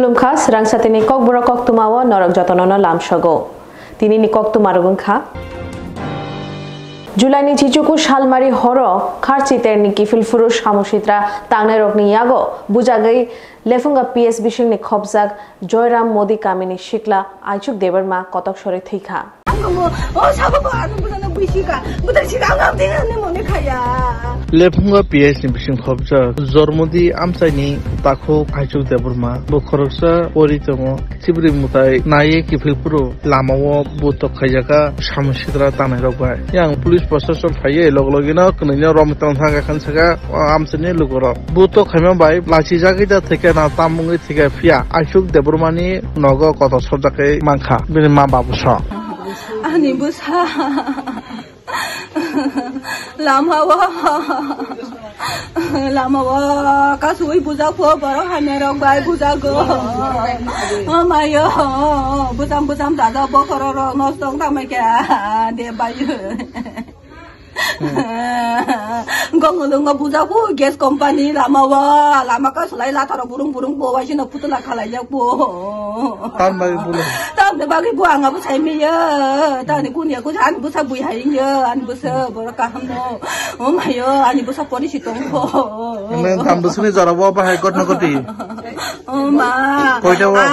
Khulumkha serang satini kok bura kok tumawa norok jotonono lamsago. Tini ni kok tumarugun kha. Julai ni chichuku shalmari horo kharchiter ni kifil furush hamushitra tangne rokni yago bujagai lefunga PS bishing ni khobjak Joyram Modi kamini shikla Aichuk Debarma kotok sore thikha. Lefunga PS ni bishing khobjak Jormodi amsaini takho Aichuk Debarma bokhroksa oritongo sibri mutai naye kifil furu lamawo butok khajaka hamushitra tangne rokbai yang police প্রশাসন ফাইয়ে লগলগিনা কনিয়া রমতন থাকা খানসাকা আমসনি লগর বুতো Khaimah by lassi জাগিদা থেকে না তামুঙ্গি থেকে ফিয়া আইসুক দেবরমানি নগ কত সজাকে মাংখা বিনি মা বাবুস আনি বুসা লামাওয়া কাসুই বুজা ফো বড় হানে রক বাই বুজা গো মায়ো বুজাম দাদা বকর রক নষ্ট তামাইকে দে by Gong buza bu gas company lama ka selai latar burung po wajin putula kalaya po. Tan bagi bulan. Tan bagi buang apa saya miya. Tan ku ni aku an busa bui hai ya an busa borakam no. Oh mayo an busa polisi tong po. Men tam busa ni jara bo apa hai kot na koti. Oh ma.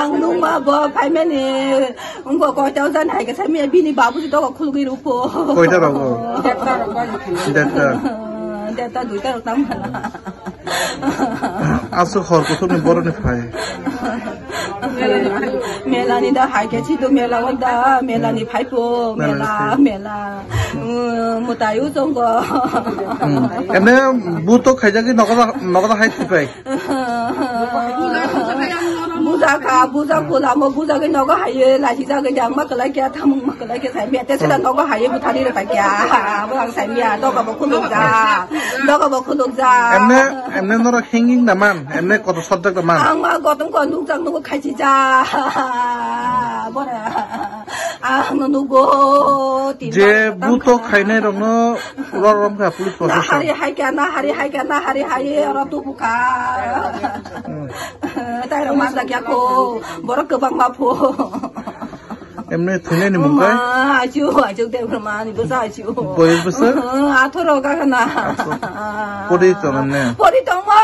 Ang nung ma bo pai men ni. Ungko ko tau san hai ka saya miya bini babu si to ko khulgi rupo. Koi ta rago. Data duita tam Asu khor ko thum boro ni phai Melani da hai ke chi do mela wada melani phai po mela mutayu jong go ene buto khaija ki nogada hai thipai buza pula mo buza ke nogo hai la chi ja ke jang ma kala kya tham ma kala ke sai me te se nogo hai bu thari ra kya bang sai me do ka bo khuluk ja ene nora hanging naman ene koto sodak naman ang ma gotong ko nuk jang nugo khai chi ja bora ang nugo je buto khaine rongno rom ka police process hari hai ora tu buka tai rong ma da kya ko bora ke bang ma pho emne thune ni mungai achu de brahma ni busa achu boy busa athoro ka kana pori tonne pori tongma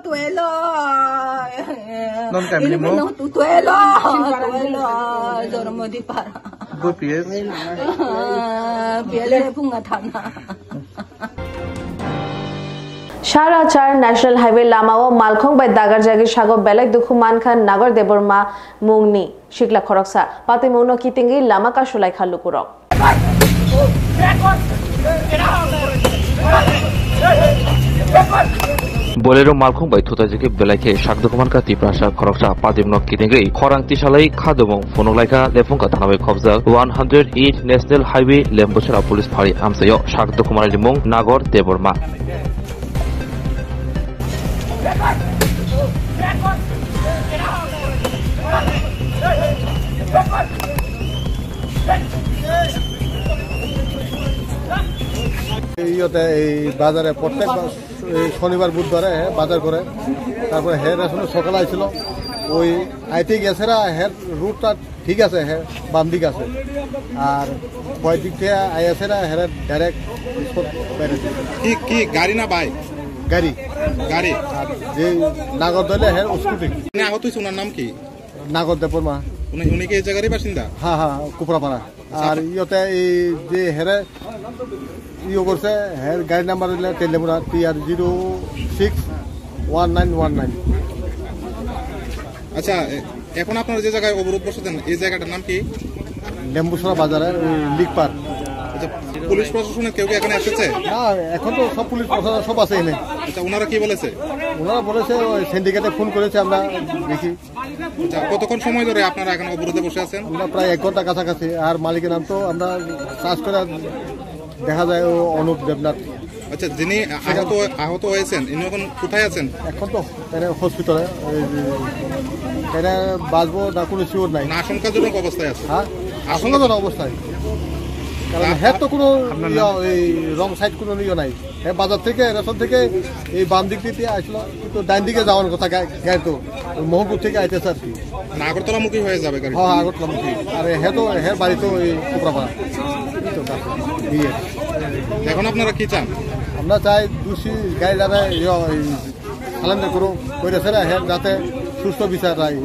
tuelo non kamini mo tuelo jormodi par go PS biale punga thana Sharachar National Highway Lamao Malkhong by Dagar Jagi Shago Belek Dukhuman Khan Nagar Deborma Mungni Shikla Khoroksa Pati Muno Kitingi Lama Ka Shulai Khalukurok Bolero Malkhong by Tutajiki Beleke Shakdukuman Ka Tiprasha Khoroksa Padimno Kitingi Khorang Tishalai Khadumong Fonolaika Lefunka Tanawe Khobza 108 National Highway Lembuchara Police Phari Amsayo Shakdukuman Limong Nagor Deborma ইয়তে এই বাজারে প্রত্যেক শনিবার বুধবারে বাজার করে তারপরে হের আসলে সকালে আইছিল ওই আইতে গেছে হের রুটটা ঠিক আছে হ্যাঁ বাম দিক আছে আর কয় দিক থেকে আই আছে হের ডাইরেক্ট কি গাড়ি না বাইক গাড়ি আর যে নাগর দলে হের স্কুটি আহত হয়েছে ওনার নাম কি নাগর দেবর মা উনি কি এই জায়গারই বাসিন্দা হ্যাঁ কুপড়াপাড়া আর ইয়তে এই যে হেরে ইয়ে করছে হের গাড়ি নাম্বার হইলে টেলিফোনা TR061919 আচ্ছা এখন আপনারা যে জায়গায় অবরোধ বসেছেন এই জায়গাটার নাম কি লেম্বুসরা বাজারে লিকপার আচ্ছা পুলিশ প্রশাসনের কেউ কি এখানে এসেছে না এখন তো সব পুলিশ প্রশাসন সব আছে এনে আচ্ছা ওনারা কি বলেছে ওনারা বলেছে ওই সিন্ডিকেটে ফোন করেছে আমরা দেখি আচ্ছা কতক্ষণ সময় ধরে আপনারা এখানে অবরোধে বসে আছেন আমরা প্রায় 1 ঘন্টা কাছাকাছি আর মালিকের নাম তো আমরা সার্চ করে দেখা যায় অনুপ দেবনাথ আচ্ছা যিনি আহত হয়েছেন ইনি এখন কোথায় আছেন এখন তো হসপিটালে বাঁচবো না কোনো শিওর নাই আশঙ্কাজনক অবস্থায় আছে হ্যাঁ আশঙ্কাজনক অবস্থায় কারণ হ্যাঁ তো কোনো রং সাইড কোনো ইয়ে নাই, হ্যাঁ বাজার থেকে রেশন থেকে এই বাম দিক দিয়ে আসলো, কিন্তু ডাইন দিকে যাওয়ার কথা গাড়ি তো মোহনপুর থেকে আইতেছে আর কি, আগরতলামুখী হয়ে যাবে গাড়ি। হ্যাঁ আগরতলামুখী। আর হ্যাঁ তো হ্যাঁ বাড়ি তো এই কুকরাপাড়া। এখন আপনারা কি চান? আমরা চাই দোষী গাড়ি যাতে সালেন্ডার করেছে না, হ্যাঁ যাতে সুস্থ বিচার রায়।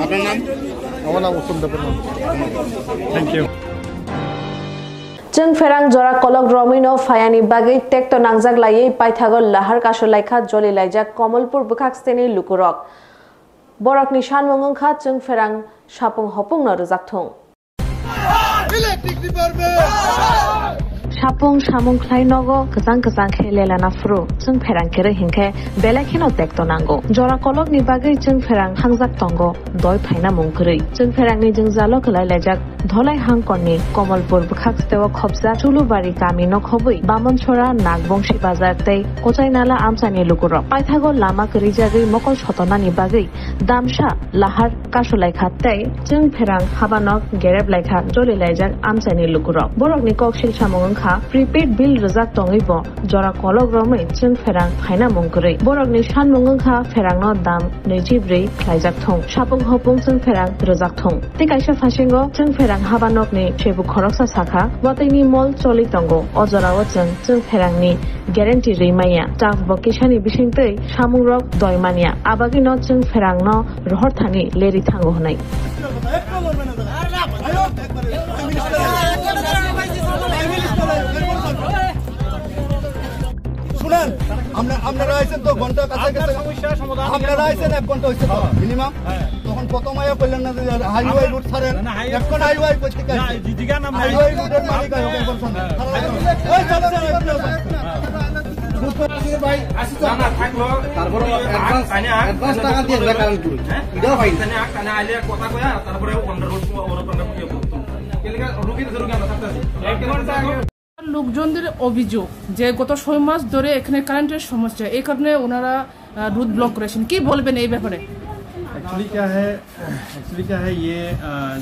আপনার নাম? আমার নাম উত্তম দেবের নাম। Thank you. जों फेरां जरा कलक रमिनो फायानि बागै टेक्ट नांजाक लायै पाइथागल लाहार कासो लाइखा जलि लाइजाक कमलपुर बुखाक्सतेनि लुकुरक बरकनि सानमुंखा जों फेरां सापुं हपुं न रोजाकथुं सापुं सामुं ख्लाइनगो गोजां गोजां खेलेलाना फ्रु जों फेरां केरे हिंखे बेलाखेनो टेक्ट नांगौ जरा कलक नि बागै जों फेरां हांजाक तंगो दय फाइना मुंखरै जों फेरांनि जों जालो खलाय लाइजाक धलाई हांकरनि कमलपुर बुखाक्सतेव खबजा चुलुबारि गामि नखबै बामनसरा नागबंशी बाजार तै कोचाइनाला आमसानि लुकुरक पाइथागो लामा करिजागै मकल सतनानि बागै दामसा लाहार कासुलाइखा तै जों फेरां हाबानक गेरेब लाइखा जलि लाइजाक आमसानि लुकुरक बरकनि ककसिल सामुंखा प्रिपेड बिल रोजाक तंगैबो जरा कलक रमै जों फेरां फाइना मुंखरै बरकनि सानमुंखा फेरांनो दाम 24 लाइजाक थं सापुं हपुं जों फेरां रोजाक थं तिकाइसा फासिंगो जों फेरां हाबानकनि सेबु खरकसा साखा वातैनि मल चलि तंगो अजराव जों फेरांनि ग्यारेन्टि रैमाया टाफ बकेशानि बिसिंतै सामुरक दयमानिया आबागिनो जों फेरांनो रहरथानि लेरि थांगो हनाय শুনেন আপনারা আইছেন তো ঘন্টা কাছাকাছি, আপনারা আইছেন 1 ঘন্টা হয়েছে মিনিমাম, তখন প্রথম আয়া বললেন না যে হাইওয়ে রুট ছাড়েন, এখন হাইওয়ে করতে কাজ হাইওয়ে রুটের মালিক আয় ওকে বলছেন ওই চলছে ভাই আসি তো না থাকলো তারপরে অ্যাডভান্স টাকা দিয়ে আমরা কারেন্ট করি এটাও ভাই না কানে আইলে কথা কয়া তারপরে অন্ডার রুট ওর কোনটা কি বলতো এলাকা রুগী রুগী আমরা থাকতেছি 1 ঘন্টা লোকজনদের অভিযোগ যে গত 6 মাস ধরে এখানে কারেন্টের সমস্যা, এই কারণে ওনারা রুট ব্লক করেছেন, কি বলবেন এই ব্যাপারে? एक्चुअली क्या है ये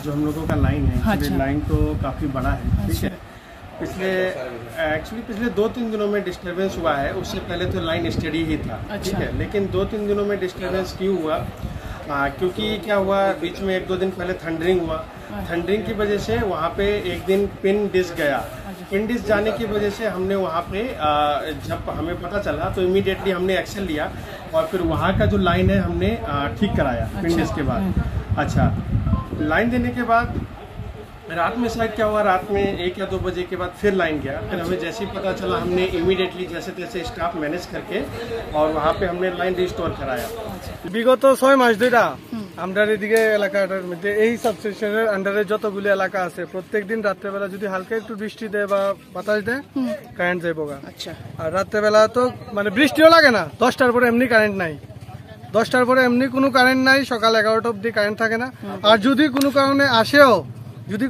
जो हम लोगों का लाइन है, लाइन तो काफ़ी बड़ा है, ठीक है। पिछले 2-3 दिनों में डिस्टर्बेंस हुआ है, उससे पहले तो लाइन स्टडी ही था, ठीक है। लेकिन 2-3 दिनों में डिस्टर्बेंस क्यों हुआ? क्योंकि क्या हुआ, बीच में 1-2 दिन पहले थंडरिंग हुआ, थंडरिंग की वजह से वहाँ पे एक दिन पिन डिस गया, पिन डिस जाने की वजह से हमने वहाँ पे जब हमें पता चला तो इमीडिएटली हमने एक्शन लिया और फिर वहाँ का जो लाइन है हमने ठीक कराया पिन डिस के बाद। अच्छा, लाइन देने के बाद रात में शायद क्या हुआ, रात में 1 या 2 बजे के बाद फिर लाइन गया, फिर हमें जैसे ही पता चला हमने इमीडिएटली जैसे तैसे स्टाफ मैनेज करके और वहाँ पे हमने लाइन रिस्टोर कराया। বিগত 6 মাস ধরে আমরা এদিকে এলাকাটার মধ্যে এই সাবস্টেশনের আন্ডারে যতগুলো এলাকা আছে প্রত্যেকদিন রাত্রেবেলা যদি হালকা একটু বৃষ্টি দেয় বা বাতাস দেয় কারেন্ট যাইব গা। আচ্ছা, আর রাত্রেবেলা তো মানে বৃষ্টিও লাগে না, 10টার পরে এমনি কারেন্ট নাই, 10টার পরে এমনি কোনো কারেন্ট নাই, সকাল 11টা অবধি কারেন্ট থাকে না। আর যদি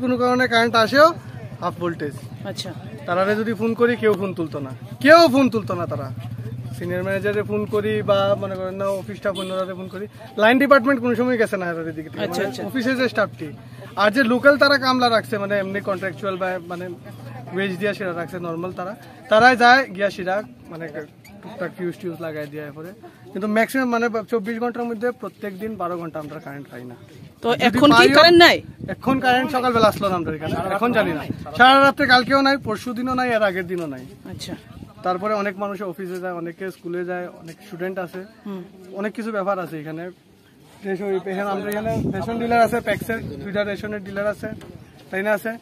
কোনো কারণে কারেন্ট আসেও হাফ ভোল্টেজ। আচ্ছা, তারা যদি ফোন করি কেউ ফোন তুলতো না, তারা সিনিয়র ম্যানেজারে ফোন করি বা মনে করেন না অফিস স্টাফ অন্যরা ফোন করি, লাইন ডিপার্টমেন্ট কোনো সময় গেছে না এর দিকে, অফিসের যে স্টাফটি আর যে লোকাল তারা কামলা রাখছে মানে এমনি কন্ট্রাকচুয়াল বা মানে ওয়েজ দিয়া সেটা রাখছে নর্মাল, তারাই যায় গিয়া সেটা মানে টুকটাক ফিউজ লাগাই দিয়ে পরে, কিন্তু ম্যাক্সিমাম মানে 24 ঘন্টার মধ্যে প্রত্যেক দিন 12 ঘন্টা আমরা কারেন্ট পাই না। তো এখন কি কারেন্ট নাই? এখন কারেন্ট সকালবেলা আসলো না আমাদের এখানে, এখন জানি না, সারা রাত্রে কালকেও নাই, পরশু দিনও নাই, এর আগের দিনও নাই। আচ্ছা, তারপরে অনেক মানুষ অফিসে যায়, অনেকে স্কুলে যায়, অনেক স্টুডেন্ট আছে, অনেক কিছু ব্যাপার আছে এখানে। আমাদের এখানে রেশন ডিলার আছে, প্যাক্সের 2টা রেশনের ডিলার আছে, তাই না আছে,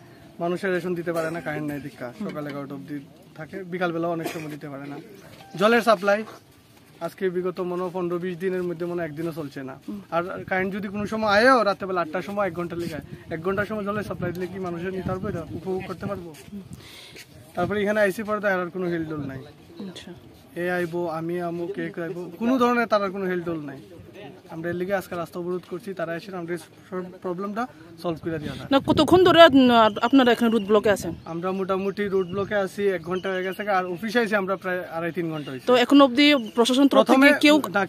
মানুষের রেশন দিতে পারে না, কারেন্ট নাই দীক্ষা, সকাল 11টা অব্দি থাকে, বিকালবেলাও অনেক সময় দিতে পারে না। জলের সাপ্লাই আজকে বিগত 15-20 দিনের মধ্যে একদিনও চলছে না। আর কারেন্ট যদি কোনো সময় আয়েও রাত্রেবেলা 8টার সময় 1 ঘন্টা লেগে, 1 ঘন্টার সময় জলের সাপ্লাই দিলে কি মানুষের নিতে পারবো, এটা উপভোগ করতে পারবো? তারপরে এখানে আইসি পর্দা আর কোনো হেলডোল নাই, এ আইবো আমি আমো কে আইবো, কোনো ধরনের তার কোনো হেলডোল নাই। আমরা এর লিগে আজকে রাস্তা অবরোধ করছি, তারা এসে আমাদের প্রবলেমটা সলভ করে দেওয়া যায়। না কতক্ষণ ধরে আপনারা এখানে রুট ব্লকে আছেন? আমরা মোটামুটি রুট ব্লকে আছি 1 ঘন্টা হয়ে গেছে, আর অফিসে আছি আমরা প্রায় 2.5-3 ঘন্টা হয়েছে। তো এখন অবধি প্রশাসন তরফ থেকে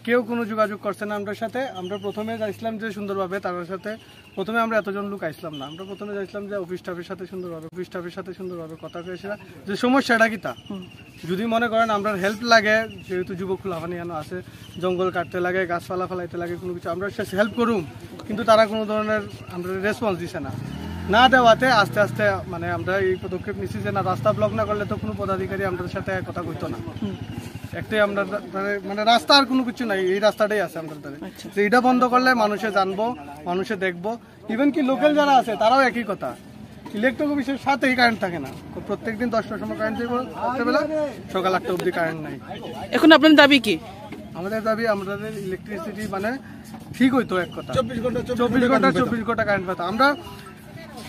কেউ কোনো যোগাযোগ করছে না আমাদের সাথে। আমরা প্রথমে যাইছিলাম যে সুন্দরভাবে তার সাথে, প্রথমে আমরা এতজন লোক আইছিলাম না, আমরা প্রথমে যাইছিলাম যে অফিস স্টাফের সাথে সুন্দরভাবে কথা কয়েছিলাম যে সমস্যাটা কি তা, যদি মনে করেন আমরা হেল্প লাগে, যেহেতু যুবক লাফানি আছে, জঙ্গল কাটতে লাগে, গাছপালা ফেলাইতে লাগে, কোনো কিছু আমরা হেল্প করুম, কিন্তু তারা কোনো ধরনের আমরা রেসপন্স দিছে না দেওয়াতে আস্তে আস্তে মানে আমরা এই পদক্ষেপ নিচ্ছি যে না, রাস্তা ব্লক না করলে তো কোনো পদাধিকারী আমাদের সাথে কথা কইতো না। একটাই আমরা মানে রাস্তা আর কোনো কিছু নাই, এই রাস্তাটাই আছে আমাদের দ্বারা, যে এটা বন্ধ করলে মানুষে জানবো, মানুষে দেখবো। ইভেন কি লোকাল যারা আছে তারাও একই কথা, ইলেকট্রিক অফিসের সাথেই কারেন্ট থাকে না, প্রত্যেকদিন 10টার সময় কারেন্ট যাবে, রাত্রেবেলা সকাল 8টা অবধি কারেন্ট নাই। এখন আপনাদের দাবি কি? আমাদের দাবি আমাদের ইলেকট্রিসিটি মানে ঠিক হইতো, এক কথা 24 ঘন্টা কারেন্ট পাতা। আমরা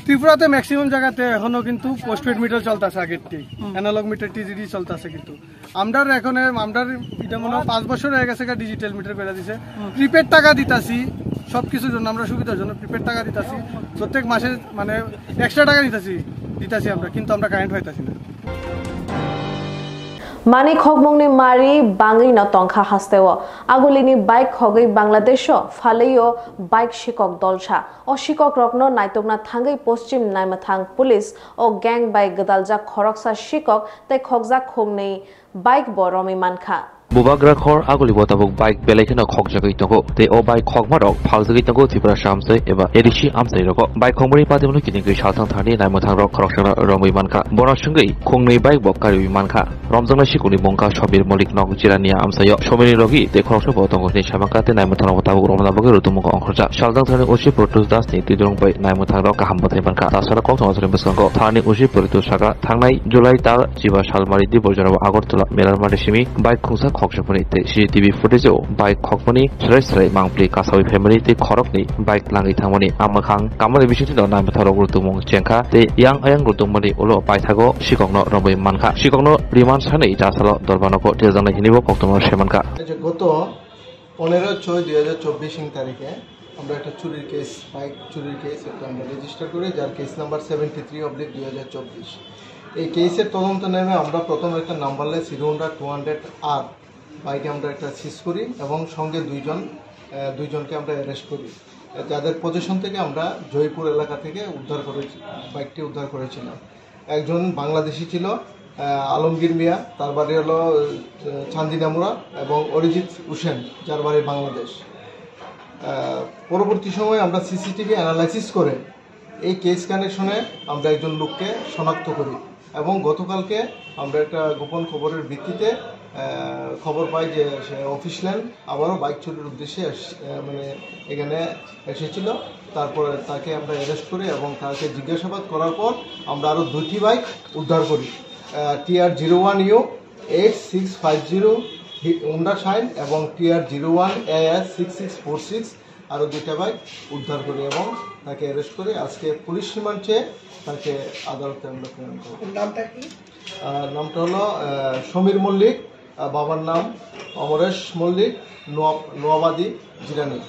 ত্রিপুরাতে ম্যাক্সিমাম জায়গাতে এখনো কিন্তু পোস্টপেড মিটার চলতেছে, আগেরটি অ্যানালগ মিটার টিজিডি চলতেছে, কিন্তু আমরা এখন আমরা এটা মনে হয় 5 বছর হয়ে গেছে ডিজিটাল মিটার করে দিছে। প্রিপেড টাকা দিতাছি সবকিছুর জন্য, আমরা সুবিধার জন্য প্রিপেড টাকা দিতাছি, প্রত্যেক মাসে মানে এক্সট্রা টাকা দিতাছি আমরা, কিন্তু আমরা কারেন্ট পাইতাছি না। মানি খগমংনি মারি বাঙ্গি ন তংখা হাস্তেও আগলিনি বাইক হগৈ বাংলাদেশ ফালেও বাইক শিকক দলসা ও শিকক রকনো নাইতকনা থাঙ্গৈ পশ্চিম নাইমাথাং পুলিশ ও গ্যাং বাইক গদালজা খরকসা শিকক তাই খগজা খংনি বাইক বরমি মানখা বুবাগ্রাখর আগলি বতাবক বাইক বেলাইখেনা খকজাগৈ তঙ্গো তে ও বাইক খকমারক ফালজাগৈ তঙ্গো ত্রিপুরা সামসে এবা এডিসি আমসাই রক বাইক খমরি পাদেমনো কিনিগৈ সালথাং থানি নাইমথাং রক খরকসনা রमै মানখা বনাসুঙ্গৈ খংनै বাইক বকারি মানখা রমজাংনা সিকুনি বংকা সবির মলিক নক জিরানিয়া আমসায় সমিনি রগি তে খরকসা বতঙ্গনি সামাকাতে নাইমথাং বতাবক রমনাবগৈ রুতুমুক অংখরজা সালথাং থানি ওসি প্রটুস দাসনি তিদরং বাই নাইমথাং রক কাহামবতাই মানখা তাছাড়া কক সমাজের বসঙ্গ থানি ওসি প্রটু সাগা থাংনাই জুলাই তার জিবা সালমারি দিবজরাব আগরতলা মেলার মাটিসিমি বাইক খুংসা খকসাপনি তে সিসিটিভি ফুটেজও বাইক খকমনি সরাই মাংপ্লি কাসাবি ফ্যামিলি তে খরকনি বাইক লাঙ্গি থাংমনি আমাখাং কামালি বিশিষ্ট নাইমথাং রক রুতুমুং চেংখা তে ইয়াং আয়াং রুতুমনি উলো বাইথাগো শিককনো রमै মানখা শিককনো রিমান্ড সাनै জাসালো দরবানকো তেজানা হিনিবো কক্তমর সেমানকা। গত 15/6/2024 তারিখে আমরা একটা চুরির কেস, বাইক চুরির কেস একটা আমরা রেজিস্টার করি, যার কেস নাম্বার 73/2024। এই কেসের তদন্ত নেমে আমরা প্রথমে একটা নাম্বারলেস হিরো হোন্ডা 200R বাইকে আমরা একটা সিজ করি এবং সঙ্গে দুইজনকে আমরা অ্যারেস্ট করি, যাদের পজিশন থেকে আমরা জয়পুর এলাকা থেকে বাইকটি উদ্ধার করেছিলাম। একজন বাংলাদেশি ছিল আলমগীর মিয়া, তার বাড়ি হলো চান্দিনামুড়া, এবং অরিজিৎ হোসেন যার বাড়ি বাংলাদেশ। পরবর্তী সময়ে আমরা সিসিটিভি অ্যানালাইসিস করে এই কেস কানেকশনে আমরা একজন লোককে শনাক্ত করি, এবং গতকালকে আমরা একটা গোপন খবরের ভিত্তিতে খবর পাই যে সে অফিস ল্যান্ড আবারও বাইক চুরির উদ্দেশ্যে মানে এখানে এসেছিল। তারপরে তাকে আমরা অ্যারেস্ট করি এবং তাকে জিজ্ঞাসাবাদ করার পর আমরা আরও 2টি বাইক উদ্ধার করি, TR01U 8650 হোন্ডা শাইন এবং TR01 AS 6646 আরও 2টা বাইক উদ্ধার করি এবং তাকে অ্যারেস্ট করি। আজকে পুলিশ রিমান্ড চেয়ে তাকে আদালতে আমরা প্রেরণ করি। নামটা কি? নামটা হলো সমীর মল্লিক, বাবার নাম অমরেশ মল্লিক, নোয়াবাদী জিরানি।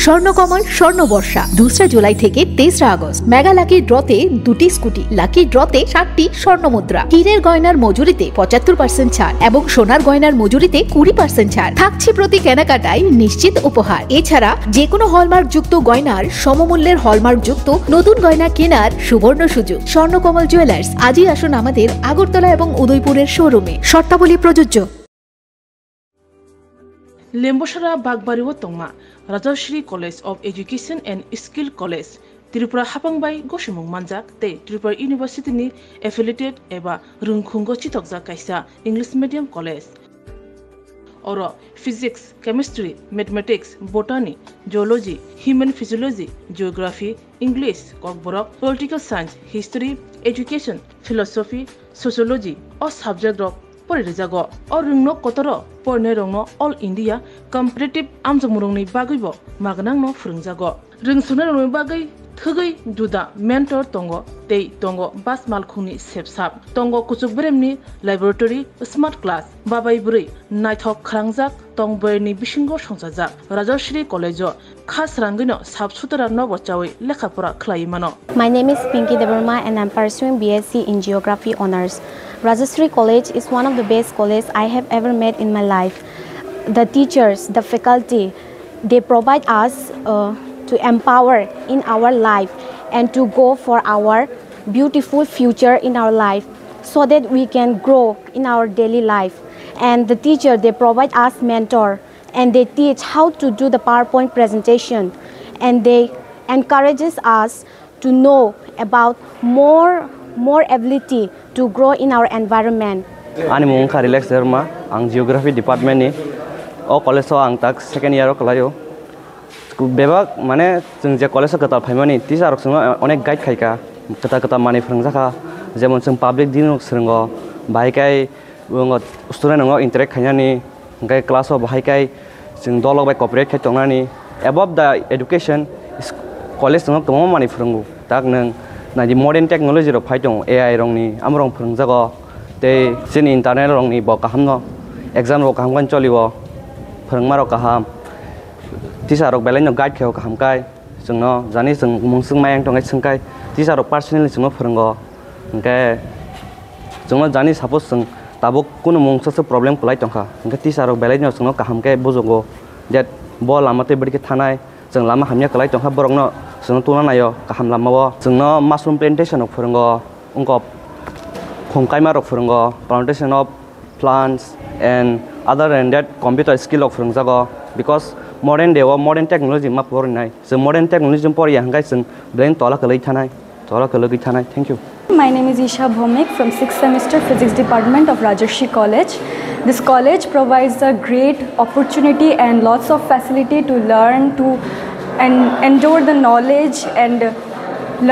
স্বর্ণকমল স্বর্ণবর্ষা 2 জুলাই থেকে 23 আগস্ট মেগা লাকি ড্রতে 2টি স্কুটি, লাকি ড্রতে 7টি স্বর্ণমুদ্রা, হীরের গয়নার মজুরিতে 75% ছাড় এবং সোনার গয়নার মজুরিতে 20% ছাড় থাকছে প্রতি কেনাকাটায় নিশ্চিত উপহার। এছাড়া যে কোনো হলমার্ক যুক্ত গয়নার সমমূল্যের হলমার্ক যুক্ত নতুন গয়না কেনার সুবর্ণ সুযোগ। স্বর্ণকমল জুয়েলার্স, আজই আসুন আমাদের আগরতলা এবং উদয়পুরের শোরুমে, শর্তাবলী প্রযোজ্য। লেম্বসারা বাগবাড়িও তংমা Rajshree college of education and skill college Tripura হাপাংবাই গসিমুং মানজাক তে ত্রিপুরা ইউনিভার্সিটিनि एफिलिएटेड एबा रोंखुंगो चितकजा कायसा इंग्लिश मीडियम कलेज और physics, chemistry, mathematics, botany, geology, human physiology, geography, English, Kokborok, political science, history, education, philosophy, sociology और सब्जेक्ट रक परिरेजागो और रोंनो कतरो पढ़ने रोंनो ऑल इंडिया कम्पिटिटिव आमजमुरंनि बागैबो मागनांनो फोरोंजागो रोंसुनो रोंनो बागै थगै दुदा mentor तंगो tei tongo bas malkhungni sepsap tongo kuchuk bremni laboratory smart class babai buri naithok khrangjak tongberni bisingo songjajak Rajashri College o khas rangino sabsutara nobo chawi lekhapura khlai mano. My name is Pinky Devarma and I'm pursuing BSc in Geography Honours. Rajashri College is one of the best colleges I have ever met in my life. The teachers, the faculty, they provide us to empower in our life and to go for our beautiful future in our life so that we can grow in our daily life. And the teacher, they provide us mentor and they teach how to do the PowerPoint presentation and they encourages us to know about more ability to grow in our environment. Ani mung ka relax derma ang geography department ni o college ang tak second year kalayo bebak mane jeng je college ka ta phaimani teacher rok sung onek guide khaika kata mani phrangjakha jemon jeng public din rok srungo bai kai student ngo interact khainani gai class of bai kai jeng dolok bai cooperate khai tongnani above the education college sung tomo mani phrangu tak nang na di modern technology rok phai tong AI rong ni amrong phrangjago te sin internet rong ni bo kahamno exam rok kaham kan cholibo phrangma rok kaham teacher rok belai no guide kheo kaham kai jengno jani jeng mungsung mayang tongai sungkai teacher rok personally jengno phrango engke jengno jani suppose jeng tabuk kuno mungsa problem kulai tongkha engke teacher rok belai no jengno kaham kai bojogo that bo lamate bidike thanai jeng lama hamya kulai tongkha borokno jengno tuna nayo kaham lamao jengno mushroom plantation rok phrango ongko khongkaima rok phrango plantation of plants and other than that computer skill rok phrangjago because modern day or modern technology ma porinai so modern technology pori hangai sing brain tola kalai thanai thank you. My name is Isha Bhomik from 6th semester physics department of Rajashri College. This college provides a great opportunity and lots of facility to learn to and endure the knowledge and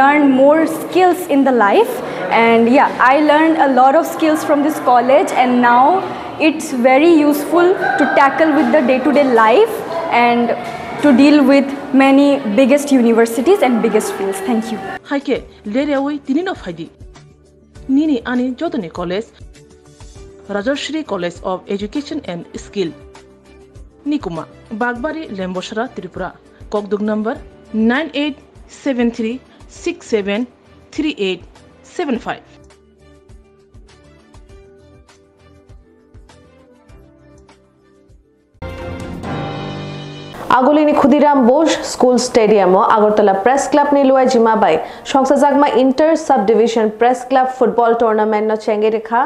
learn more skills in the life. And yeah, I learned a lot of skills from this college and now it's very useful to tackle with the day-to-day life and to deal with many biggest universities and biggest fields. Thank you. Haike lerewi tinino faidi nini ani jodoni college Rajashri College of Education and Skill Nikuma Bagbari Lemboshara Tripura Kokdug number 9873673875. Agolini Khudiram Bosch School Stadium o Agartala Press Club ni luai jimabai Songsajagma Inter Subdivision Press Club Football Tournament no chenge rekha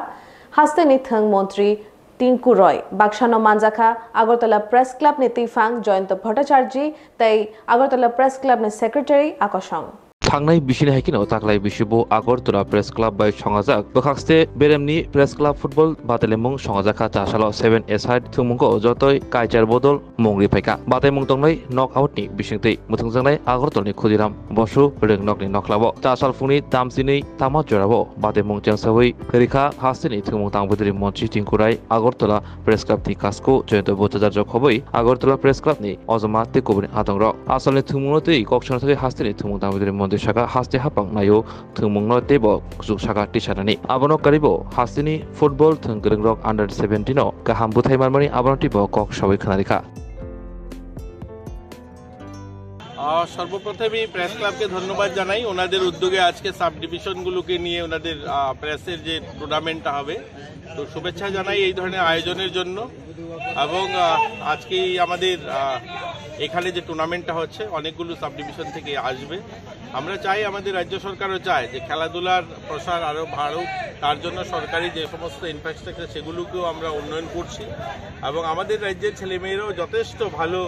haste ni thang montri Tinku Roy Bakshano Manjakha Agartala Press Club ni Tifang Joyন্ত Bhattacharya tai Agartala Press Club ni Secretary Akashong थांनाय बिसिनि हाइकिनो ताकलाय बिसिबो Agartala press club बाय संगाजाक बखाक्सते बेरेमनि press club football बातेलेमुं संगाजाखा चासालो 7 एसाइड थुमुंगो जतय काइचार बदल मंगरि फाइका बातेमुं तंनाय नक आउटनि बिसिंगतै मुथुंजंनाय आगरतलनि खुदिराम बसु रेंनकनि नखलाबो चासाल फुंनि तामसिनि तामा जराबो बातेमुं चेंसावै रिखा हास्तिनि थुमुं तांबुद्रि मन्त्रि टिंकुराय आगरतला प्रेस क्लब नि कास्को जयন্ত भट्टाचार्य खबै आगरतला प्रेस क्लब नि अजमा तेकोबनि आदंग आसलनि थुमुंनोतै कक्सनथै हास्तिनि थुमुं तांबुद्रि Shaka haste hapang nayo thumungno tebo kusuk shaka tisharani abono karibo hastini football thungring rock under 17 no kaham buthai marmani abono tibo kok sabai khanarika সর্বপ্রথমে প্রেস ক্লাবকে ধন্যবাদ জানাই ওনাদের উদ্যোগে আজকে সাব ডিভিশনগুলোকে নিয়ে ওনাদের প্রেসের যে টুর্নামেন্টটা হবে তো শুভেচ্ছা জানাই এই ধরনের আয়োজনের জন্য এবং আজকে আমাদের এখানে যে টুর্নামেন্টটা হচ্ছে অনেকগুলো সাব ডিভিশন থেকে আসবে আমরা চাই আমাদের রাজ্য সরকারও চায় যে খেলাধুলার প্রসার আরও বাড়ুক তার জন্য সরকারি যে সমস্ত ইনফ্রাস্ট্রাকচার সেগুলোকেও আমরা উন্নয়ন করছি এবং আমাদের রাজ্যের ছেলেমেয়েরাও যথেষ্ট ভালো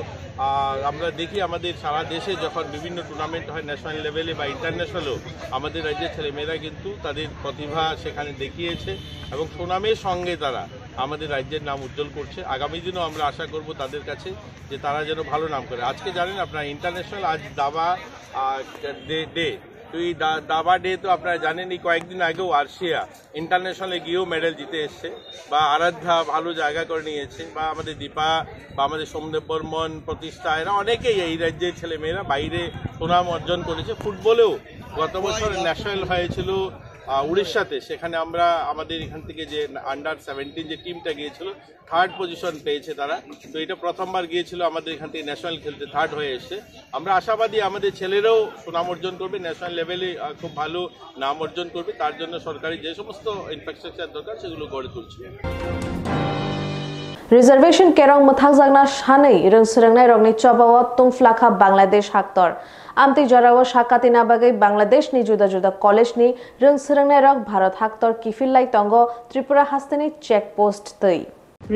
আমরা দেখি আমাদের সারা দেশে যখন বিভিন্ন টুর্নামেন্ট হয় ন্যাশনাল লেভেলে বা ইন্টারন্যাশনালও আমাদের রাজ্যের ছেলেমেয়েরা কিন্তু তাদের প্রতিভা সেখানে দেখিয়েছে এবং সুনামের সঙ্গে তারা আমাদের রাজ্যের নাম উজ্জ্বল করছে আগামী দিনও আমরা আশা করব তাদের কাছে যে তারা যেন ভালো নাম করে আজকে জানেন আপনারা ইন্টারন্যাশনাল আজ দাবা ডে তো এই দাবা ডে তো আপনারা জানেনই, কয়েকদিন আগেও আর্শিয়া ইন্টারন্যাশনালে গিয়েও মেডেল জিতে এসছে, বা আরাধ্যা ভালো জায়গা করে নিয়েছে, বা আমাদের দীপা বা আমাদের সোমদেব বর্মন, প্রতিষ্ঠা, এরা অনেকেই এই রাজ্যের ছেলেমেয়েরা বাইরে সুনাম অর্জন করেছে। ফুটবলেও গত বছর ন্যাশনাল হয়েছিল উড়িষ্যাতে, সেখানে আমরা আমাদের এখান থেকে যে আন্ডার-17 যে টিমটা গিয়েছিল 3rd পজিশন পেয়েছে তারা। তো এটা প্রথমবার গিয়েছিল আমাদের এখান থেকে ন্যাশনাল খেলতে, 3rd হয়ে এসছে। আমরা আশাবাদী আমাদের ছেলেরাও সুনাম অর্জন করবে, ন্যাশনাল লেভেলে খুব ভালো নাম অর্জন করবে। তার জন্য সরকারি যে সমস্ত ইনফ্রাস্ট্রাকচার দরকার সেগুলো গড়ে তুলছে। রিজার্ভেশন কেরং মথাকজাগনা সাनै रोंसोलोंनाय रगनि चबाव तुंफ्लाखा बांग्लादेश हाक्तर आमति जराव साकातिना बागै बांग्लादेशनि जुदा जुदा कलेजनि रोंसोलोंनाय रग भारत हाक्तर किफिललाय तंग त्रिपुरा हास्तेनि चेकपोस्ट तै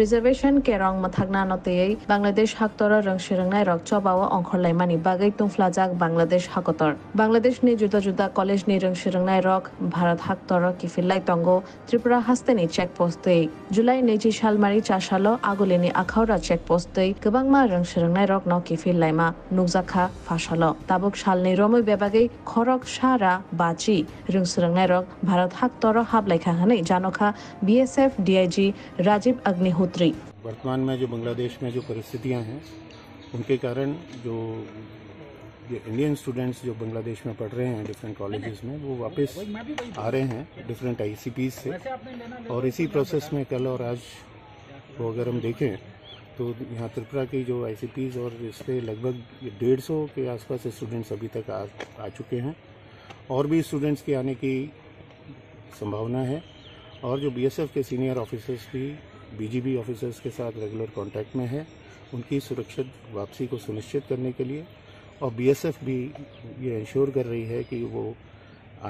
रिजर्वेशन केरं मथागना नतयै बांग्लादेश हाक्तर रोंसोलोंनाय रग चबाव अंखरलायमानि बागै तुंफ्लाजाक बांग्लादेश हाक्तर बांग्लादेशनि जुदा जुदा कलेजनि रोंसोलोंनाय रग भारत हाक्तर किफिललाय तंग त्रिपुरा हास्तेनि चेकपोस्ट तै जुलाइ 20 सालमारि चासालो आगुलिनि आखाउरा चेकपोस्ट तै गोबांमा रोंसोलोंनाय रग न किफिललायमा नुगजाखा फासालो ताबुक सालनि रमै बेबागै खरक सारा बाची रोंसोलोंनाय रग भारत हाक्तर हाबलायखा हनै जानखा बीएसएफ डीआईजी राजीव अग्नि वर्तमान में जो बांग्लादेश में जो परिस्थितियां हैं उनके कारण जो इंडियन स्टूडेंट्स जो बांग्लादेश में पढ़ रहे हैं डिफरेंट कॉलेजेस में, वो वापस आ रहे हैं डिफरेंट आईसीपीज से। और इसी प्रोसेस में कल और आज वो अगर हम देखें तो यहाँ त्रिपुरा की जो आईसीपीज और इस पर लगभग 150 के आसपास स्टूडेंट्स अभी तक आ चुके हैं, और भी स्टूडेंट्स के आने की संभावना है। और जो बीएसएफ के सीनियर ऑफिसर्स भी बीजीबी ऑफिसर्स के साथ रेगुलर कांटेक्ट में है, उनकी सुरक्षित वापसी को सुनिश्चित करने के लिए। और बीएसएफ भी ये इंश्योर कर रही है कि वो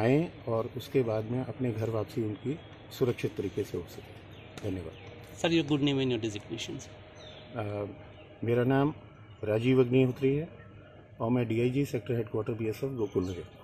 आएँ और उसके बाद में अपने घर वापसी उनकी सुरक्षित तरीके से हो सके। धन्यवाद sir. Your good name and your designation? मेरा नाम राजीव अग्निहोत्री है और मैं DIG sector headquarter BSF Gokul Nagar.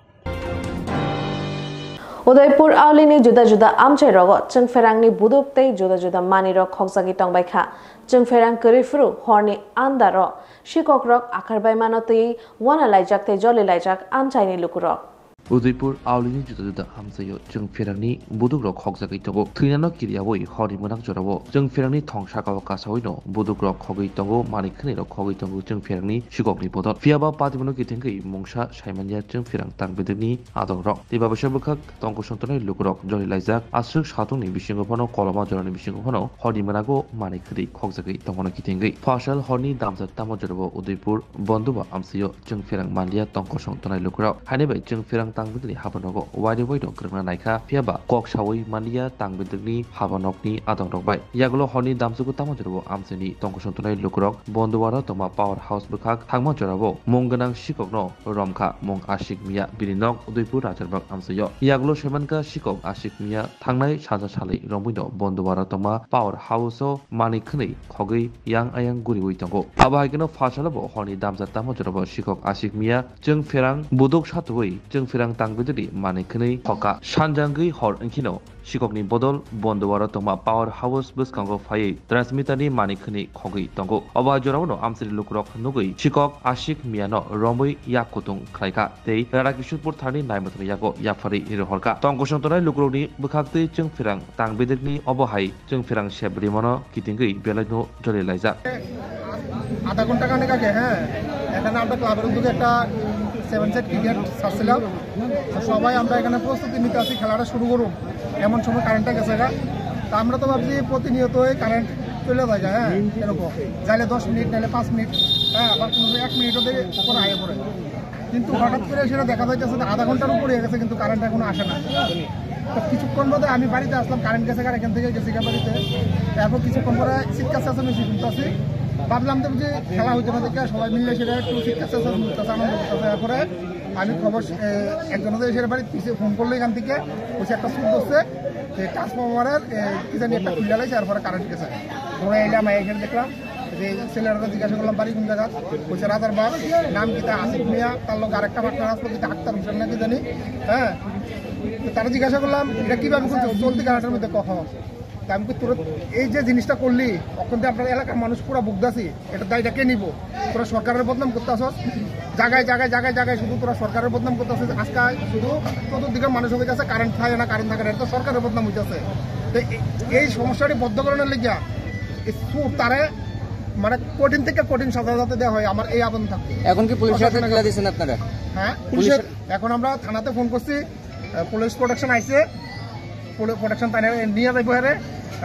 Udaipur आवलिनि जुदा जुदा आमचाय रग चंगफेरांनि बुदुबतै जुदा जुदा मानि रग खगजागि तंबायखा चंगफेरां करिफ्रु हरनि आन्दार शिकक रग आखारबाय मानतै वाना लायजाकतै जलि लायजाक आमचायनि लुकुरग उदयपुर आवलिनि जुदा जुदा हामसायो चंगफेरांनि बुदुक रग खगजागि तंगो थैनानो किरियावै हरनि मोनाक जरावो चंगफेरांनि थंसाकाव कासावैनो बुदुक रग खगै तंगो मानिखनि रग खगै तंगो चंगफेरांनि शिककनि बदल फियाबा पातिमनो किथिंगै मुंसा साइमानिया चंगफेरां तांबेदनि आदर रग तेबाबसो बखाक तंगो सन्तनै लुकुरग जलि लायजाक आसुक सातुंनि बिसिंगफनो कलमा जरानि बिसिंगफनो हरनि मोनागो मानिखरि खगजागै तंगनो किथिंगै फासल हरनि दामजा तामो जरावो उदयपुर बन्दुबा आमसायो चंगफेरां मालिया तंगो सन्तनै लुकुरग हानिबाय चंगफेरां तांबेदनि हाबानगो वाइडे वाइड ग्रंना नायखा फियाबा कक सावै मालिया तांबेदनि हाबानकनि आदर रगबाय यागलो हरनि दामजुगो तामो जरावो आमसानि तंगो सन्तनै लुकुरग बन्दुवारा तमा पावर हाउस बखाक थांमा जरावो मंगनां शिककनो रमखा मं आशिक मिया बिलिनक उदयपुर राजारबाग आमसायो यागलो सेमानका शिकक आशिक मिया थांनाय साजा सालै रमबैनो बन्दुवारा तमा पावर हाउसो मानिखनै खगै यां आयां गुरिवै तंगो आबाहायगनो फासालबो हरनि दामजा तामो जरावो शिकक आशिक मिया चंगफेरां बुदुक सातुवै चंगफेरां तांबेदनि मानिखनै खका सानजांगै हर अंखिनो शिककनि बदल बन्दुवारा तमा पावर हाउस बसकांगो फायै ट्रान्समिटारनि मानिखनै खगै तंगो अबा जरावनो आमसिरि लुकुरक नुगै शिकक आशिक मियानो रमै याकुतुं खलायका तै राराकिशोरपुर थारनि नायमतनि यागो याफारि इरहरका तंगो सन्तनाय लुकुरकनि बखाक्तै चंगफेरां तांबेदनि अबहाय चंगफेरां सेब्रिमनो किथिंगै बेलायनो जलि लायजा आधा घंटा खाने का क्या है এখানে আমরা ক্লাবের উদ্যোগে একটা 7 সেট ক্রিকেট ছাড়ছিলাম সবাই আমরা এখানে প্রস্তুতি নিতে আসি খেলাটা শুরু করব এমন সময় কারেন্টটা গেছে গা তা আমরা তো ভাবছি প্রতিনিয়ত কারেন্ট চলে যায় হ্যাঁ এরকম যাইলে 10 মিনিট নাইলে 5 মিনিট হ্যাঁ আবার কোনো 1 মিনিটও দিয়ে উপরে আগে পড়ে কিন্তু হঠাৎ করে সেটা দেখা যাচ্ছে যে আধা ঘন্টার উপরে গেছে কিন্তু কারেন্ট এখনো আসে না তো কিছুক্ষণ পরে আমি বাড়িতে আসলাম কারেন্ট গেছে এখান থেকে গেছি বাড়িতে তারপর কিছুক্ষণ পরে চিৎকার চেঁচামেচি শুনতেছি ভাবলাম তো যে খেলা হইতে না দেখে সবাই মিললে সেটা একটু চিৎকার চেঁচামেচি শুনতেছে আনন্দ করতেছে তারপরে আমি খবর একজনের এসে বাড়ি পিছিয়ে ফোন করলো এখান থেকে বসে একটা সুদ হচ্ছে যে ট্রান্সফরমারের কি জানি একটা খুলে লাইছে তারপরে কারেন্ট গেছে ঘুরে এলাম এখানে দেখলাম যে ছেলেরা জিজ্ঞাসা করলাম বাড়ি কোন জায়গা বলছে রাজারবাগ নাম কিতা আসিফ মিয়া তার লোক আরেকটা পার্টনার আসলো আক্তার হোসেন নাকি জানি হ্যাঁ তারা জিজ্ঞাসা করলাম এটা কিভাবে চলতি কারেন্টের মধ্যে কখন আমি তোর এই যে জিনিসটা করলি তখন আপনার এলাকার মানুষ পুরো বুকদাসি এটা দায়টা কে নিব তোরা সরকারের বদনাম করতে আসস জায়গায় জায়গায় জায়গায় জায়গায় শুধু তোরা সরকারের বদনাম করতেছে। আজকে শুধু চতুর্দিকে মানুষের কাছে কারেন্ট থাকে না, কারেন্ট থাকে না, এটা তো সরকারের বদনাম হইতেছে। তো এই সমস্যাটি বদ্ধকরণের লেগিয়া তারে মানে কঠিন থেকে কঠিন সাজা যাতে দেওয়া হয়, আমার এই আবেদন থাকবে। এখন কি পুলিশের হাতে তুলে দিয়েছেন আপনারা? হ্যাঁ, পুলিশের এখন আমরা থানাতে ফোন করছি, পুলিশ প্রোটেকশন আইছে, প্রোটেকশন তাই নিয়ে যাইব হেরে।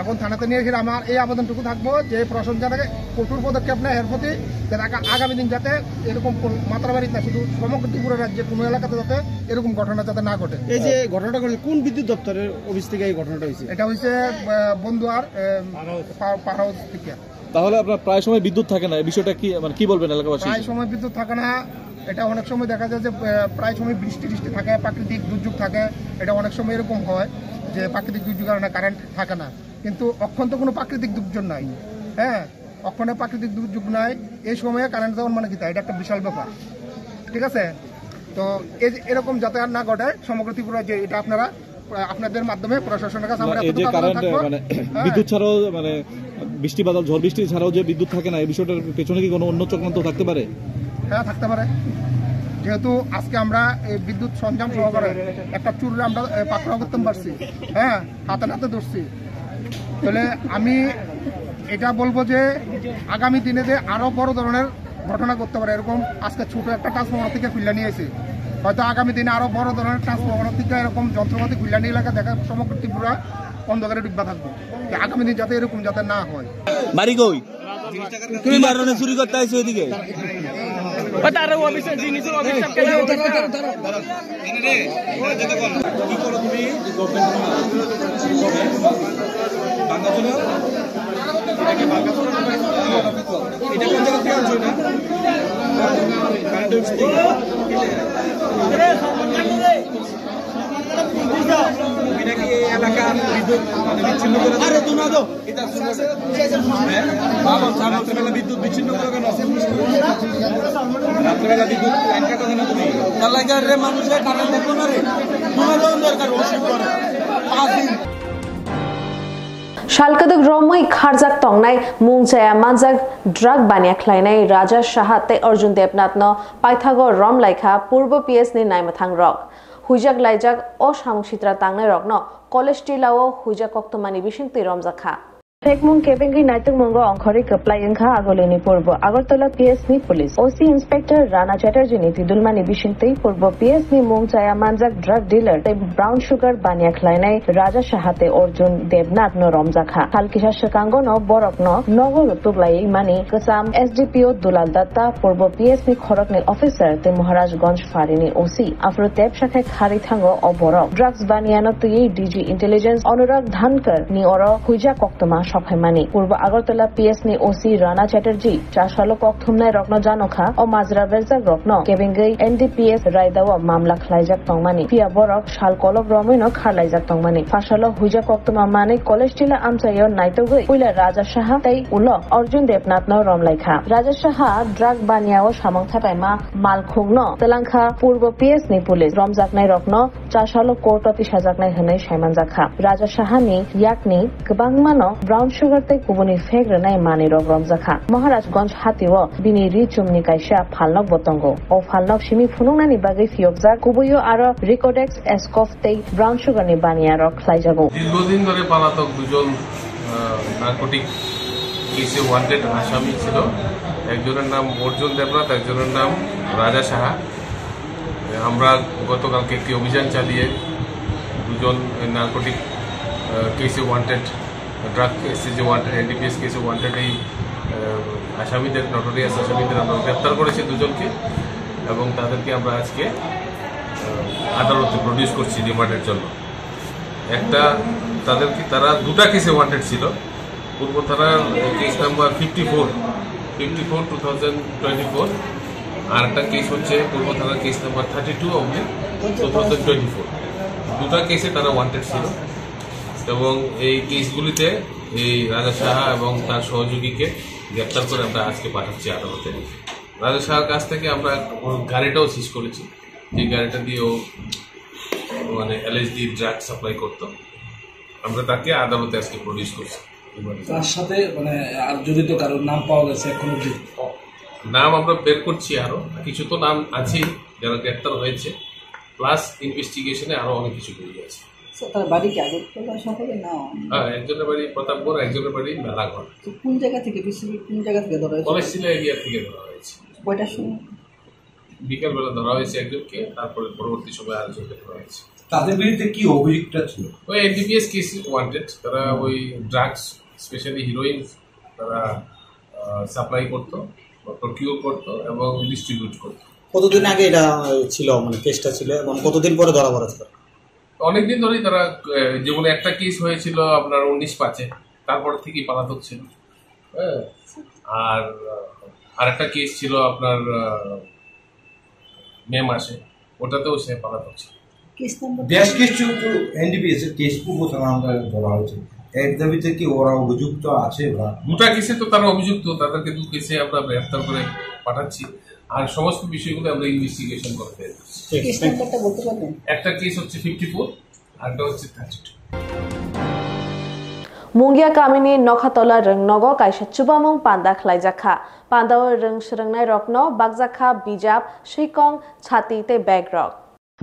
এখন থানাতে নিয়ে গেলে আমার এই আবেদনটুকু থাকবো যে প্রশাসন যাতে কঠোর পদক্ষেপ নেয় এর প্রতি, যাতে আগামী দিন যাতে এরকম মাত্রাবাড়ি না, শুধু সমগ্র ত্রিপুরা রাজ্যে কোনো এলাকাতে যাতে এরকম ঘটনা যাতে না ঘটে। এই যে ঘটনাটা ঘটেছে কোন বিদ্যুৎ দপ্তরের অফিস থেকে এই ঘটনাটা হয়েছে? এটা হয়েছে বন্ধুয়ার পাহাড় হাউস থেকে। তাহলে আপনার প্রায় সময় বিদ্যুৎ থাকে না, এই বিষয়টা কি মানে কি বলবেন এলাকাবাসী? প্রায় সময় বিদ্যুৎ থাকে না, এটা অনেক সময় দেখা যায় যে প্রায় সময় বৃষ্টি থাকে, প্রাকৃতিক দুর্যোগ থাকে। এটা অনেক সময় এরকম হয় যে প্রাকৃতিক দুর্যোগের কারণে কারেন্ট থাকে না, কিন্তু অক্ষণ তো কোনো প্রাকৃতিক দুর্যোগ নাই। হ্যাঁ, অক্ষণে প্রাকৃতিক দুর্যোগ নাই, এই সময়ে কারেন্ট যাওয়ার মানে কি এটা একটা বিশাল ব্যাপার। ঠিক আছে, তো এরকম যাতে আর না ঘটে সমগ্র ত্রিপুরা, যে এটা আপনারা আপনাদের মাধ্যমে প্রশাসনের কাছে আমরা বিদ্যুৎ ছাড়াও মানে বৃষ্টি বাদল ঝড় বৃষ্টি ছাড়াও যে বিদ্যুৎ থাকে না, এই বিষয়টার পেছনে কি কোনো অন্য চক্রান্ত থাকতে পারে? হ্যাঁ, থাকতে পারে। যেহেতু আজকে আমরা এই বিদ্যুৎ সরঞ্জাম সহকারে একটা চুরে আমরা পাকড়াও করতে পারছি, হ্যাঁ, হাতে হাতে ধরছি, তাহলে আমি এটা বলবো যে আগামী দিনে যে আরো বড় ধরনের ঘটনা করতে পারে। এরকম আজকে ছোট একটা ট্রান্সফরমার থেকে খুললা নিয়ে এসে হয়তো আগামী দিনে আরো বড় ধরনের ট্রান্সফরমার থেকে এরকম যন্ত্রপাতি খুললা নিয়ে এলাকা দেখা সমগ্র ত্রিপুরা অন্ধকারে ডুববা থাকবো। আগামী দিন যাতে এরকম যাতে না হয়। বাড়ি কই তুমি মারনে চুরি করতে আইছো এদিকে? বিদ্যুৎ বিচ্ছিন্ন করে কেন? রাত্রেবেলা বিদ্যুৎ লাইন কাটা না তুমি মানুষের কারণ দেখো না রে, দরকার Shalkadak Romai Kharzak Tongnai Mungchaya Manjak Drug Banyak Lainai Raja Shahate Arjun Debnatno Pythagor Rom Laika Purbo PS ni Naimathang Rock Hujak Laijak O Shamushitra Tangnai Rockno College Tilao Hujak Oktomani Bishinti Romzakha Pekmung Kebengi Naitung Mungo Onkori Kaplai Inka Agolini Purbo Agartala PS ni Police OC Inspector Rana Chatterjee ni Tidulmani Bishinti Purbo PS ni Mungchaya Manjak Drug Dealer Te Brown Sugar Banyak Lainai Raja Shahate Arjun Debnath no Romzakha Halkisha Shakango no Borok no Nogor Tuglai Mani Kasam SDPO Dulal Datta Purbo PS ni Khorok ni Officer Te Maharajganj Farini OC Afro Tep Shakhe Khari Thango o Borok Drugs Baniano Tui DG Intelligence Anurag Dhankar ni Oro Huja Koktoma Shophaimani Purbo Agartala PS ni OC Rana Chatterjee Chashalo Kokthumnai Rokno Janokha o Mazra Verzak Rokno Kebengai NDPS Raidawa Mamla Khlaijak Tongmani Pia Borok Shal Kolok Romino Kharlaijak Tongmani Fashalo Huja Koktoma Mane College Tila Amchayo Naitogoi Uila Raja Shaha Tei Ulo Arjun Debnath no Romlaikha Raja Shaha Drug Baniao Shamong Thapaima Malkhungno Telangkha Purbo PS ni Police Romjaknai Rokno Chashalo Court Tishajaknai Hanai Shaimanjakha Raja Shaha ni Yakni Kbangmano Brown Sugar Te Kubuni Fegrnai Mani Rok Romjakha Maharajganj Hatiwo Bini Richumni Kaisha Phalnok Botongo O Phalnok Shimi Phunungnani Bagi Fiokjak Kubuyo Aro Ricodex Escof Te Brown Sugar ni Bania Rok Khlaijago দীর্ঘদিন ধরে পলাতক দুজন narcotic কেসে wanted আসামি ছিল একজনের নাম অর্জুন দেবনাথ একজনের নাম রাজা সাহা আমরা গতকালকে একটি অভিযান চালিয়ে দুজন নার্কোটিক কেসে ওয়ান্টেড ড্রাগ কেসে যে ওয়ান্টেড এনডিপিএস কেসে ওয়ান্টেড এই আসামিদের নটোরিয়াস আসামিদের আমরা গ্রেপ্তার করেছি দুজনকে এবং তাদেরকে আমরা আজকে আদালতে প্রডিউস করছি রিমান্ডের জন্য একটা তারা দুটা কেসে ওয়ান্টেড ছিল পূর্ব থানার কেস নাম্বার 54/2024 আর একটা কেস হচ্ছে পূর্ব থানার কেস নাম্বার 32/2024 দুটা কেসে তারা ওয়ান্টেড ছিল এবং এই কেসগুলিতে এই রাজা সাহা এবং তার সহযোগীকে গ্রেপ্তার করে আমরা আজকে পাঠাচ্ছি আদালতে রাজা সাহার কাছ থেকে আমরা গাড়িটাও সিজ করেছি যে গাড়িটা দিয়ে ও মানে এলএসডি ড্রাগ সাপ্লাই করতো আমরা তাকে আদালতে আজকে প্রডিউস করছি তার সাথে মানে আর জড়িত কারোর নাম পাওয়া গেছে এখন অবধি নাম আমরা বের করছি, আরো কিছু তো নাম আছে যারা গ্রেপ্তার হয়েছে, প্লাস ইনভেস্টিগেশনে আরো অনেক কিছু বেরিয়ে আছে। তার বাড়ি কি আগে শহরে না? হ্যাঁ, একজনের বাড়ি প্রতাপগড়, একজনের বাড়ি মেলাঘর। কোন জায়গা থেকে কোন জায়গা থেকে ধরা হয়েছে? কলেজশিলা এরিয়া থেকে ধরা হয়েছে। কয়টার সময়? বিকালবেলা ধরা হয়েছে একজনকে, তারপরে পরবর্তী সময় আরেকজনকে ধরা হয়েছে। তাদের বিরুদ্ধে কি অভিযোগটা ছিল? ওই এনডিপিএস কেস ওয়ান্টেড, তারা ওই ড্রাগস স্পেশালি হিরোইন তারা সাপ্লাই করতো, প্রকিউর করতো এবং ডিস্ট্রিবিউট করতো। কতদিন আগে এটা ছিল, মানে কেসটা ছিল, এবং কতদিন পরে ধরা পড়েছিল? অনেকদিন ধরেই তারা, যেমন একটা কেস হয়েছিল আপনার 19/5-এ, তারপর থেকেই পলাতক ছিল। হ্যাঁ, আর আরেকটা কেস ছিল আপনার মে মাসে, ওটাতেও সে পলাতক ছিল। বেশ কিছু এনডিপিএস এর কেস পূর্ব থানায় ধরা হয়েছে, এর দাবিতে কি ওরা অভিযুক্ত আছে? বা দুটা কেসে তো তারা অভিযুক্ত, তাদেরকে 2 কেসে আমরা গ্রেফতার করে পাঠাচ্ছি, আর সমস্ত বিষয়গুলো আমরা ইনভেস্টিগেশন করতে যাচ্ছি। একটা কেস হচ্ছে 54, আরটা হচ্ছে 32। Mungia kamini nokhatala reng nogo kaisa chubamung panda khlaijakha pandao reng srengnai rokno bakjakha bijap shikong chati te bag rok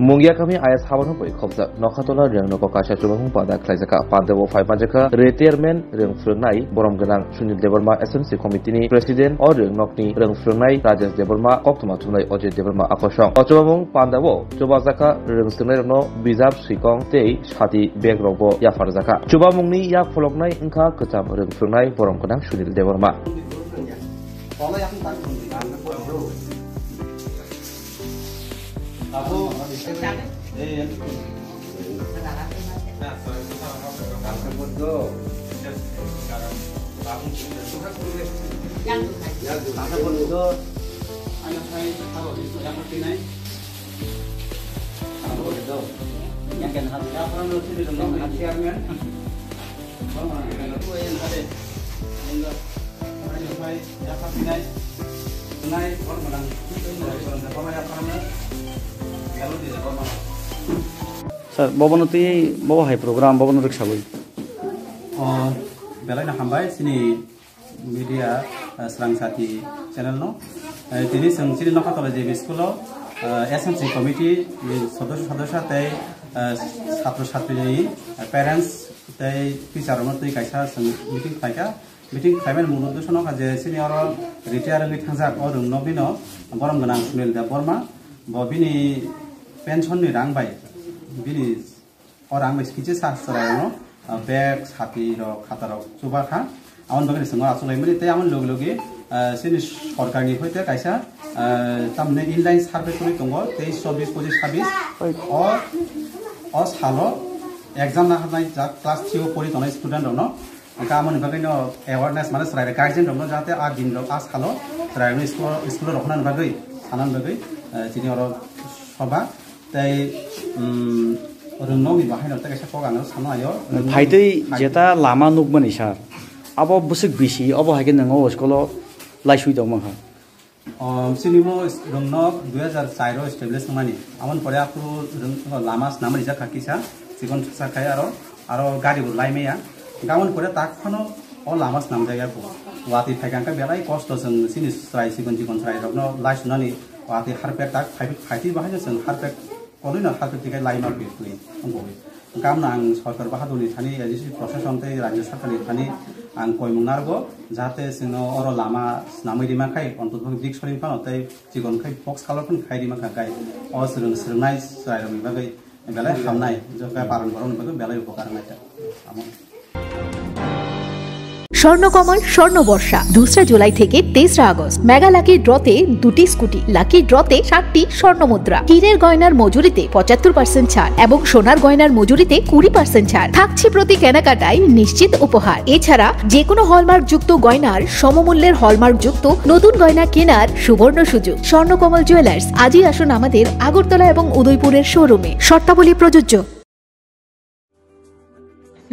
Mungiakami ayas haban hoi khobja nokhatola reng noko kaisa chubamung panda khlaijaka pandao phaipanjaka retirement reng frungnai borom ganang Sunil Debarma SMC committee ni president or reng nokni reng frungnai Rajesh Debarma koktoma thunai Ajay Debarma akhosong chubamung pandao chubajaka reng srengnai rokno bijap shikong tei chati bag rokbo yafarjaka chubamungni yak pholoknai wngkha kcham reng frungnai borom ganang Sunil Debarma Sir, Bobonoti Bobo High Program, Bobonot Sawi. Belai nak hambai sini media serang sati channel no. Tini sini nak kata lagi sekolah SMC committee sadasya tei ছাত্র-ছাত্রী parents tei teacher orang tei kaisa meeting kaisa meeting kaimen mulut tu nak aja sini orang retire lagi thangzak orang nobino borom ganang Sunil Debarma bobini pension ni rang bai bini orang meski sastra no bag hati ro kata ro coba kah awan bagai semua asal ini teh awan log-logi sini सरकार ni hoite kaisa tamne inline survey kori tongo 23-25 o salo exam na hanai class 3 pori tonai student no kamon bagai no awareness mane srai guardian no jate a din lo as halo srai no school rokna bagai sanan bagai tini oro soba tai Haidai jeta lama nukmani sar. Abo busuk bisi, abo hagen nango sekolah laisui dong mangha. Sini mo rongno 2004 establish mani. Aman pore aku lama nama dijak kakisa, sikon sakai aro gari ulai meya. Kawan pore tak kono o lama nama jaya ko. Wati thakangka belai cost sing sini serai sikon serai rongno lais nani wati harpek tak haiti bahaya sing harpek Kalau nak hal ketika lain orang itu, angkoi. Kami nang सरकार bahadur ni thani, jadi proses sampai Rajya Sarkar ni thani angkoi mengargo, jate seno orang lama nama di mana kai, untuk tu dik solim kan, atau cikon kai box kalau pun kai di mana kai, or sering naik saya lebih bagai, belai hamnai, jadi paran bagai belai upakaran aja. Aman. Swarnakamal স্বর্ণবর্ষা 2 July থেকে 23 August mega lucky ড্রতে 2টি scooty lucky ড্রতে 7টি স্বর্ণমুদ্রা হীরের গয়নার মজুরিতে 75% ছাড় এবং সোনার গয়নার মজুরিতে 20% ছাড় থাকছে প্রতি কেনাকাটায় নিশ্চিত উপহার এছাড়া যে কোনো হলমার্ক যুক্ত গয়নার সমমূল্যের হলমার্ক যুক্ত নতুন গয়না কেনার সুবর্ণ সুযোগ স্বর্ণকমল জুয়েলার্স আজই আসুন আমাদের আগরতলা এবং উদয়পুরের শোরুমে শর্তাবলী প্রযোজ্য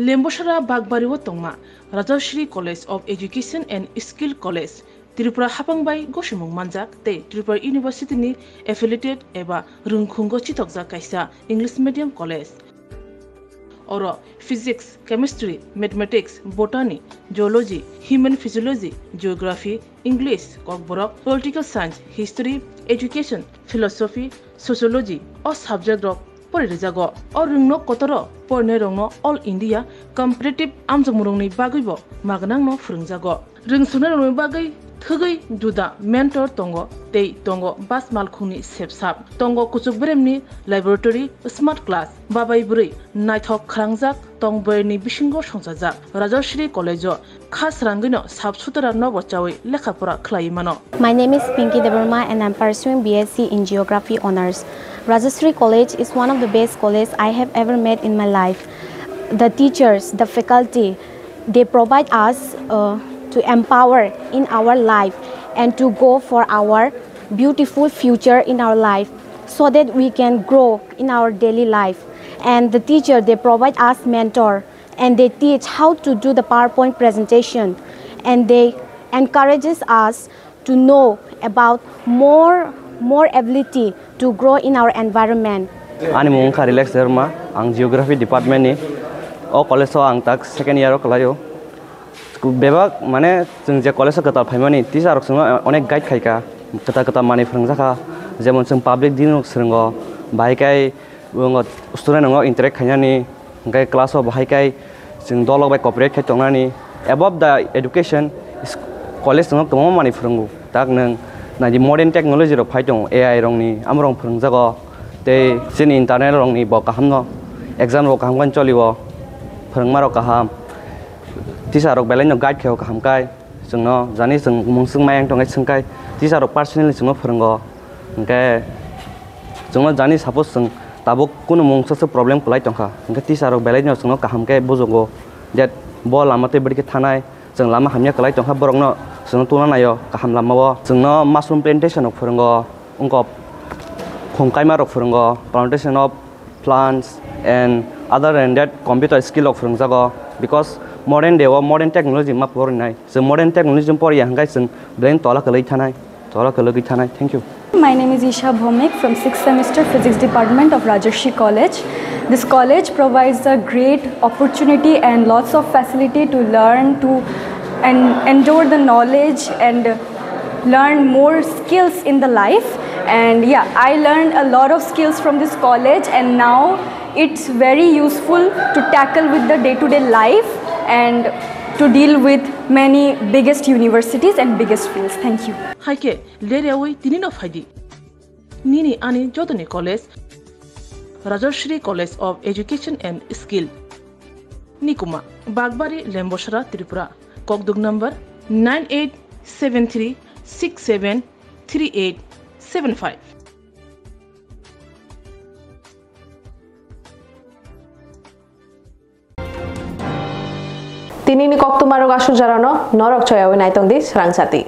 Lembosara Bagbariwo Tongma, Rajashri College of Education and Skill College, Tripura Hapangbai Goshimung Manjak, te Tripura University ni affiliated eba Rungkhungo Chitokja Kaisa English Medium College. oro physics, chemistry, mathematics, botany, geology, human physiology, geography, English, kokborok, political science, history, education, philosophy, sociology, o subject rok porijago. O rungno kotoro porne rongno all India competitive amjamurungni bagibo magnangno phurungjago. Rungsuna rongni bagai thugai duda mentor tongo tei tongo bas malkhungni sepsap tongo kuchuk bremni laboratory smart class babai buri naithok khrangjak tongboyni bisingo songjajak Rajashri College khas rangino sabsutara nobo chawi lekhapora khlai mano. My name is Pinky Debarma and I'm pursuing BSc in Geography Honors. Rajashri College is one of the best colleges I have ever met in my life. The teachers, the faculty, they provide us to empower in our life and to go for our beautiful future in our life so that we can grow in our daily life. And the teacher, they provide us mentor and they teach how to do the PowerPoint presentation and they encourages us to know about more ability to grow in our environment. Ani mung ka relax derma ang geography department ni o college so ang tak second year kalayo bebak mane जों जे college कता फाइमानि teacher जों अनेक guide खायका कता कता माने फोरोंजाखा जेमन जों public दिन सोंगो बाहायकाय स्टुडेन्ट नंगो इंटरेक्ट खायनानि गाय क्लास अफ बाहायकाय जों दलग बाय कॉपरेट खायतंनानि above the education कलेज जों गोबां माने फोरोंगो ताक नों नादि मॉडर्न टेक्नोलॉजी रो फाइदं AI रंनि आमरं फोरोंजागो ते जों इंटरनेट रंनि ब काहामनो एग्जाम रो काहामगन चलिबो फोरोंमारो काहाम टिचार रक बेलायनो गाइड खायो काहामकाय जोंनो जानि जों मुंसुं मायang तंगाय सोंकाय टिचार रक पर्सनली जोंनो फोरोंगो ओंके जोंनो जानि सपोज जों ताबो कुनु मुंसो प्रॉब्लम खलाय तंखा ओंके टिचार रक बेलायनो जोंनो काहामकाय बुजोगो दैट ब लामाते बडके थानाय जों लामा हामया खलाय तंखा बरंनो जोंनो तुना नायो काहाम लामावो जोंनो मशरूम प्लांटेशन रक फोरोंगो उंको फंकायमा रक फोरोंगो plantation of plants and other than that computer skill of फोरोंजागो because modern day or modern technology ma porinai so modern technology pori hangai sing brain tola kalai thanai thank you. My name is Isha Bhomik from 6th semester physics department of Rajarshi College. This college provides a great opportunity and lots of facility to learn and endure the knowledge and learn more skills in the life. And yeah, I learned a lot of skills from this college and now it's very useful to tackle with the day-to-day life and to deal with many biggest universities and biggest fields. Thank you. Haike lerewi tinino faidi. Nini ani jodoni college Rajashri College of Education and Skill. Nikuma Bagbari Lemboshara Tripura. Kokdug number 9873673875. Tinini kok tumarog asu jarano norok choya winai tong di Srangsati.